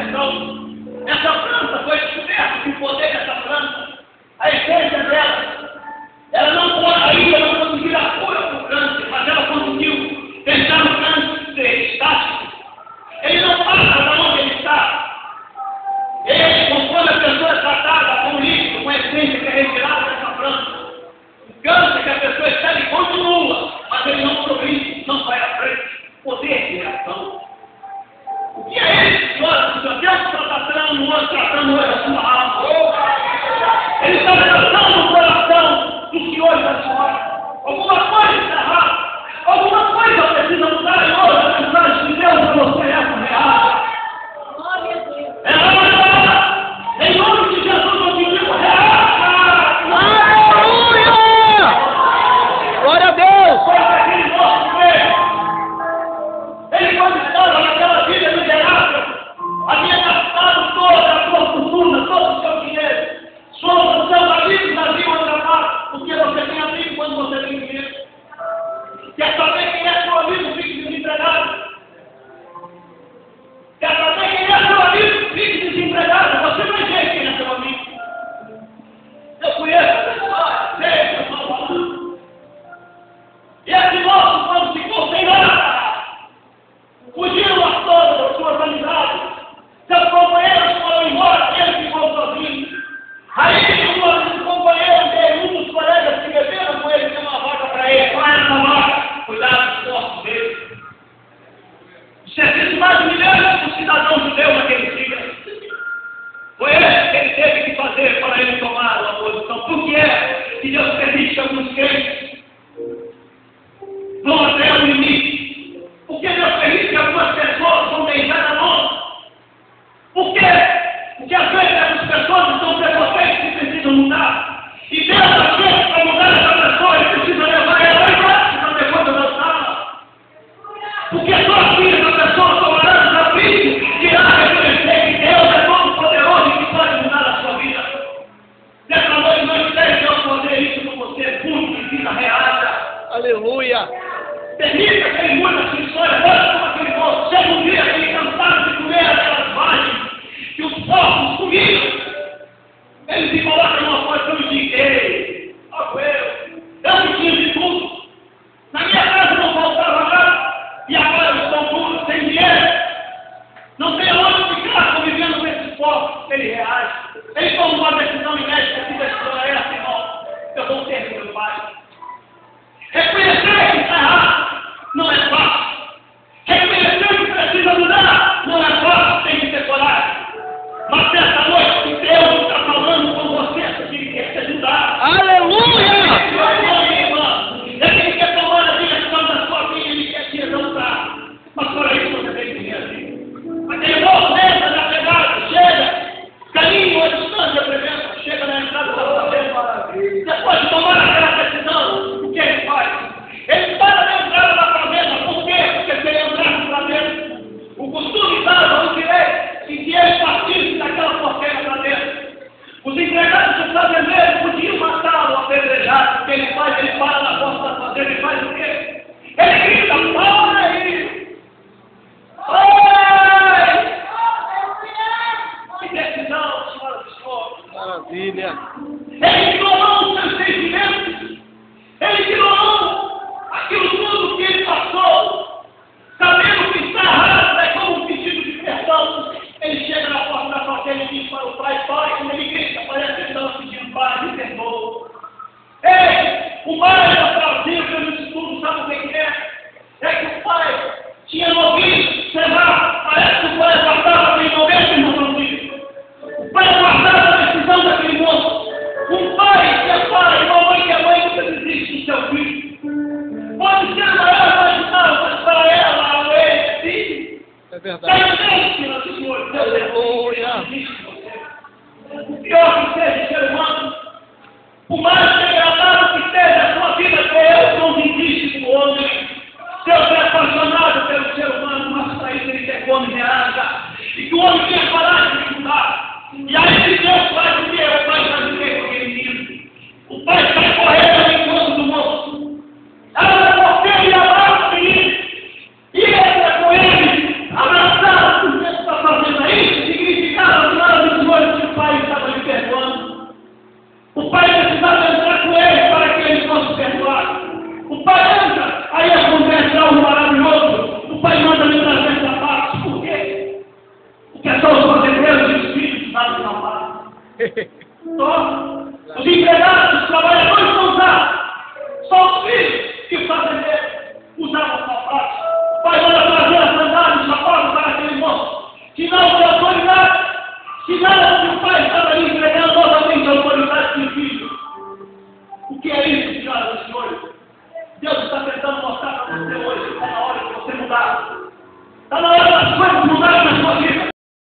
depressão. Essa planta foi descoberta que o poder dessa planta, a essência dela, ela não pode ainda não conseguir a cura para o câncer, mas ela conseguiu deixar o câncer estático. Ele não passa para onde ele está. Ele, conforme a pessoa é tratada com líquido, com a essência que é retirada dessa planta, o câncer que a pessoa está, ele continua, mas ele não progride, não vai à frente. Poder de reação. O que é isso, senhora? O seu Deus está tratando o outro, tratando hoje a sua alma. Ele está tratando o coração do senhor e da senhora. Alguma coisa está errada. Alguma coisa precisa mudar. E hoje a mensagem de Deus para você é essa real. É hora! Em nome de Jesus, eu te digo real! Aleluia! Glória a Deus! Foi aquele nosso meio. Ele, quando estava naquela vida miserável, havia gastado toda a sua fortuna, todo o seu dinheiro. Todos os seus amigos haviam atrapado, porque você tem amigo quando você tem dinheiro. Quer saber quem é seu amigo? Fique desempregado. Quer saber quem é seu amigo? Fique desempregado. Você vai ver quem é seu amigo. Eu conheço essa história, sei o que eu estou falando. E esse moço, quando ficou sem nada, fugiram a todas as suas amizades. Seus companheiros foram embora, ele ficou sozinho. Aí, um companheiro dele, um dos colegas que beberam com ele, deu uma vaga para ele. Qual é essa vaga? Cuidado dos corpos dele. O serviço mais humilhante do cidadão judeu naquele dia. Foi esse que ele teve que fazer para ele tomar uma posição. Por que é que Deus permite que alguns crentes vão até o limite? Por que Deus permite que algumas pessoas vão deixar a mão? Por quê? Porque às vezes essas pessoas estão prepotentes e precisam mudar. E Deus, às vezes, para mudar essa pessoa, ele precisa levar ela embaixo para depois avançar. Porque só assim essa pessoa tomará o desafio de irá reconhecer que Deus é todo poderoso e que pode mudar a sua vida. Nessa noite nós temos Deus fazer isso com você, muito de vida real. Aleluia! Permita que ele mude a sua história, olha como aquele moço, chega um dia que ele cansado de comer aquelas vagens que os porcos comiam. Ele se coloca numa posição de ei, ó eu não tinha de tudo. Na minha casa não faltava nada, e agora eu estou tudo sem dinheiro. Não tem onde ficar convivendo com esses porcos. Ele reage. Ele toma uma decisão inédita que decisão é essa, irmão. Eu vou ter meu pai. Reconhecer que está errado não é fácil. Reconhecer que precisa mudar não é fácil, tem que ter coragem. Mas essa noite Deus está falando com você que ele quer te ajudar. Aleluia! Ele quer tomar a direção da sua vida, ele quer te exaltar. Mas para isso você tem que vir assim. Aquele moço entra na pegada, chega, caminho a distância, por exemplo, chega na entrada da sua vida. Depois de tomar aquela decisão, o que ele faz? Ele para na entrada da fazenda. Por quê? Porque se ele entrasse para dentro, o costume dava o direito e que ele partisse daquela porteira para dentro. Os empregados do fazendeiro podiam matá-lo, apedrejado. O que ele faz? Ele para na porta da fazenda e faz o quê? Ele grita, para aí! Oi! Que decisão, senhoras e senhores! Maravilha! Ele ignorou os seus sentimentos. Ele ignorou aquilo tudo que ele passou. Sabendo que está errado, é como um pedido de perdão. Ele chega na porta da fazenda e diz para o pai, pai, quando ele grita, parece que ele estava pedindo, pai, me perdoa. Ei, o pai era Brasil, pelo estudo, sabe o que é? É que o pai tinha ouvido, sei lá, parece que o pai guardava aquele momento, irmão filho. O pai guardava a decisão daquele moço. Um pai que é pai, uma mãe que é mãe, nunca desiste do seu filho. Pode ser a maior ajudar, mas para ela, ou ele, filho. É verdade. Aleluia. O pior que seja o ser humano, o mais degradável que seja a sua vida, Deus não desiste do homem. Deus é apaixonado pelo ser humano, mas para isso ele quer que o homem reaja e que o homem tenha coragem de mudar. E aí Deus faz o quê? O pai faz o quê com aquele menino? O pai sai correndo ao encontro do moço. Abre a porteira e abraça o menino. E entra com ele, abraçado, por que você está fazendo isso? Só. Os empregados, os trabalhadores não usavam. Só os filhos e os fazendeiros usavam sapatos. O pai manda trazer as sandálias e sapatos para aquele moço. Sinal de autoridade. Sinal que o pai estava lhe entregando novamente a autoridade do filho. O que é isso?